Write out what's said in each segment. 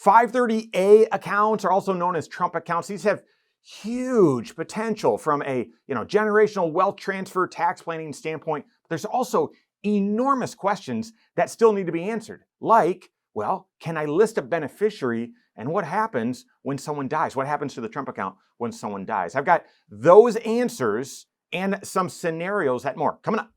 530A accounts are also known as Trump accounts. These have huge potential from a generational wealth transfer tax planning standpoint. But there's also enormous questions that still need to be answered. Like, well, can I list a beneficiary and what happens when someone dies? What happens to the Trump account when someone dies? I've got those answers and some scenarios and more coming up.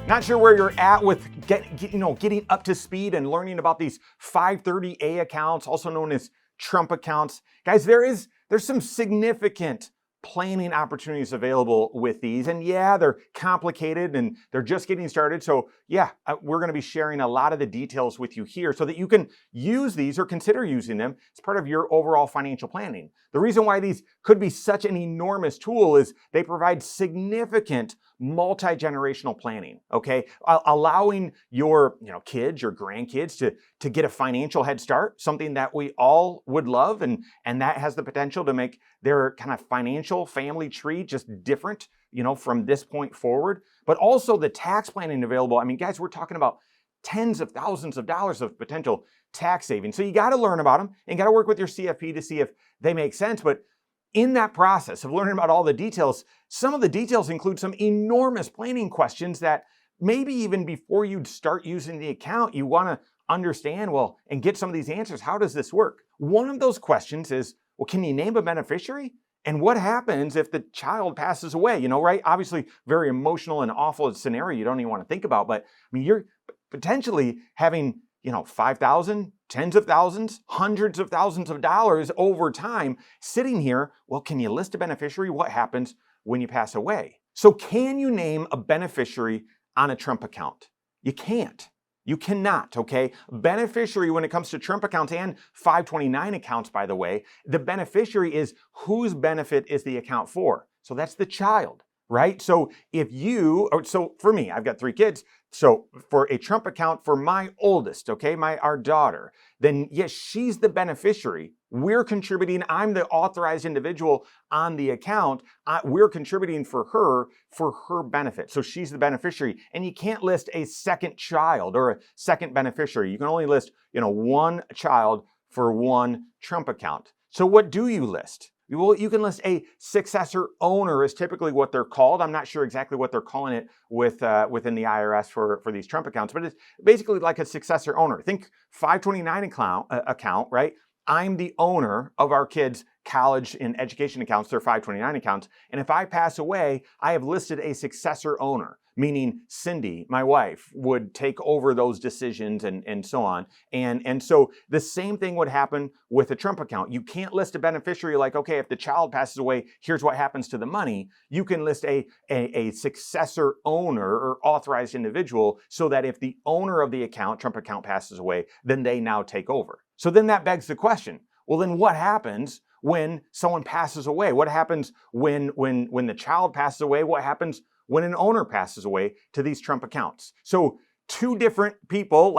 Not sure where you're at with getting up to speed and learning about these 530A accounts, also known as Trump accounts. Guys, there's some significant planning opportunities available with these. And yeah, they're complicated and they're just getting started. So yeah, we're going to be sharing a lot of the details with you here so that you can use these or consider using them as part of your overall financial planning. The reason why these could be such an enormous tool is they provide significant multi-generational planning, okay? Allowing your kids, your grandkids to get a financial head start, something that we all would love, and that has the potential to make their kind of financial family tree just different, from this point forward. But also the tax planning available. I mean, guys, we're talking about tens of thousands of dollars of potential tax savings. So you got to learn about them and got to work with your CFP to see if they make sense. But in that process of learning about all the details, some of the details include some enormous planning questions that maybe even before you start using the account, you want to understand, well, and get some of these answers. How does this work? One of those questions is, well, can you name a beneficiary? And what happens if the child passes away? Right? Obviously, very emotional and awful scenario you don't even want to think about. But I mean, you're potentially having, 5,000, tens of thousands, hundreds of thousands of dollars over time sitting here. Well, can you list a beneficiary? What happens when you pass away? So can you name a beneficiary on a Trump account? You can't. You cannot, okay? Beneficiary, when it comes to Trump accounts and 529 accounts, by the way, the beneficiary is whose benefit is the account for. So that's the child, right? So so for me, I've got 3 kids. So for a Trump account for my oldest, okay, our daughter, then yes, she's the beneficiary. We're contributing. I'm the authorized individual on the account. We're contributing for her benefit. So she's the beneficiary. And you can't list a second child or a second beneficiary. You can only list, one child for one Trump account. So what do you list? Well, you can list a successor owner is typically what they're called. I'm not sure exactly what they're calling it within the IRS for these Trump accounts, but it's basically like a successor owner. Think 529 account, right? I'm the owner of our kids' college and education accounts, they're 529 accounts. And if I pass away, I have listed a successor owner, meaning Cindy, my wife, would take over those decisions and so on. And so the same thing would happen with a Trump account. You can't list a beneficiary like, okay, if the child passes away, here's what happens to the money. You can list a successor owner or authorized individual so that if the owner of the account, Trump account, passes away, then they now take over. So then that begs the question, well, then what happens when someone passes away? What happens when the child passes away? What happens when an owner passes away to these Trump accounts? So 2 different people,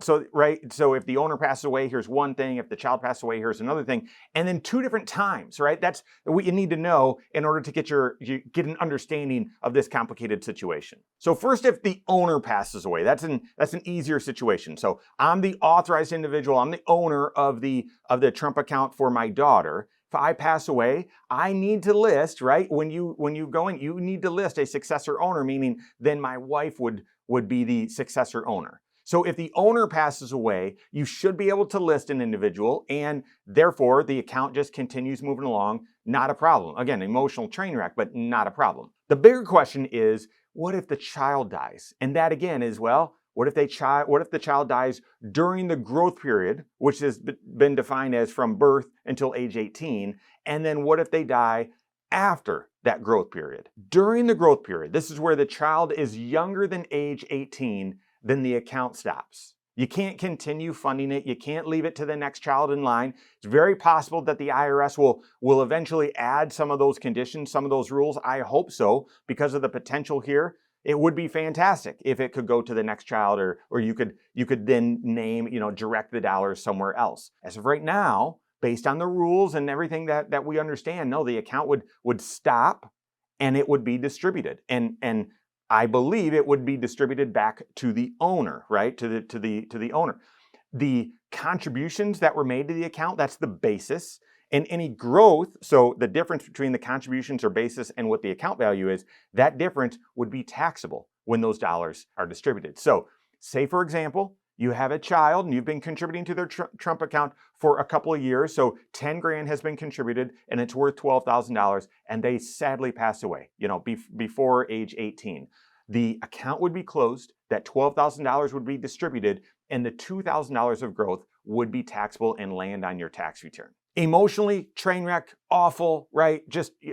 so if the owner passes away, here's one thing. If the child passes away, here's another thing. And then 2 different times, right? That's what you need to know in order to get an understanding of this complicated situation. So first, if the owner passes away, that's an easier situation. So I'm the authorized individual. I'm the owner of the Trump account for my daughter. If I pass away, I need to list, right? When you go in, you need to list a successor owner, meaning then my wife would be the successor owner. So if the owner passes away, you should be able to list an individual, and therefore the account just continues moving along. Not a problem. Again, emotional train wreck, but not a problem. The bigger question is, what if the child dies? And that again is, well, what if the child dies during the growth period, which has been defined as from birth until age 18? And then what if they die after that growth period? During the growth period, this is where the child is younger than age 18, then the account stops. You can't continue funding it. You can't leave it to the next child in line. It's very possible that the IRS will eventually add some of those conditions, some of those rules. I hope so, because of the potential here. It would be fantastic if it could go to the next child, or you could then name, direct the dollars somewhere else. As of right now, based on the rules and everything that we understand, no, the account would stop and it would be distributed. And I believe it would be distributed back to the owner, right? To the owner. The contributions that were made to the account, that's the basis. And any growth, so the difference between the contributions or basis and what the account value is, that difference would be taxable when those dollars are distributed. So say, for example, you have a child and you've been contributing to their Trump account for a couple of years. So 10 grand has been contributed and it's worth $12,000, and they sadly pass away, before age 18. The account would be closed, that $12,000 would be distributed, and the $2,000 of growth would be taxable and land on your tax return. Emotionally, train wreck, awful, right?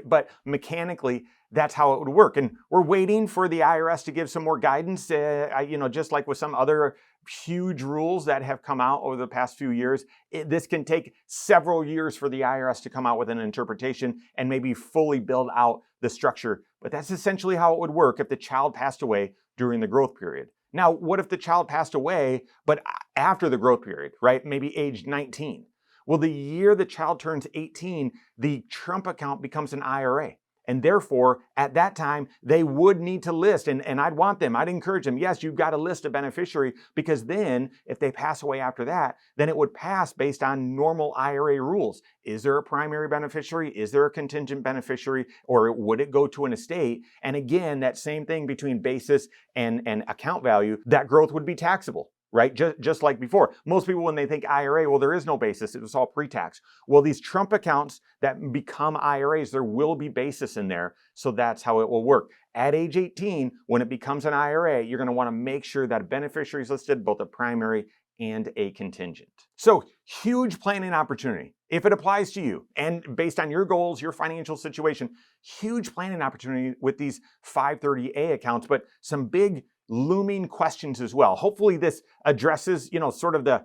But mechanically, that's how it would work. And we're waiting for the IRS to give some more guidance, just like with some other huge rules that have come out over the past few years. This can take several years for the IRS to come out with an interpretation and maybe fully build out the structure. But that's essentially how it would work if the child passed away during the growth period. Now, what if the child passed away, but after the growth period, right? Maybe age 19. Well, the year the child turns 18, the Trump account becomes an IRA. And therefore, at that time, they would need to list, and I'd encourage them, yes, you've got to list a beneficiary, because then if they pass away after that, then it would pass based on normal IRA rules. Is there a primary beneficiary? Is there a contingent beneficiary? Or would it go to an estate? And again, that same thing between basis and account value, that growth would be taxable. Right? Just like before. Most people, when they think IRA, well, there is no basis. It was all pre-tax. Well, these Trump accounts that become IRAs, there will be basis in there. So that's how it will work. At age 18, when it becomes an IRA, you're going to want to make sure that a beneficiary is listed, both a primary and a contingent. So huge planning opportunity. If it applies to you and based on your goals, your financial situation, huge planning opportunity with these 530A accounts, but some big looming questions as well. Hopefully this addresses, sort of the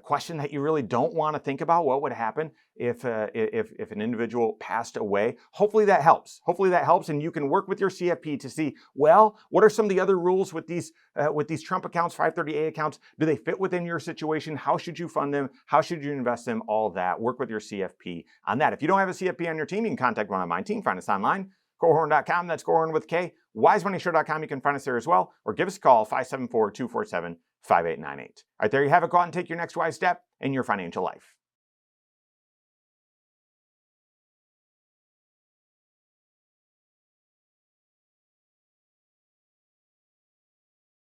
question that you really don't want to think about. What would happen if an individual passed away? Hopefully that helps. And you can work with your CFP to see, well, what are some of the other rules with these Trump accounts, 530A accounts? Do they fit within your situation? How should you fund them? How should you invest them? All that. Work with your CFP on that. If you don't have a CFP on your team, you can contact one of my team. Find us online. Korhorn.com, that's Korhorn with K. WiseMoneySure.com, you can find us there as well, or give us a call, 574-247-5898. All right, there you have it. Go out and take your next wise step in your financial life.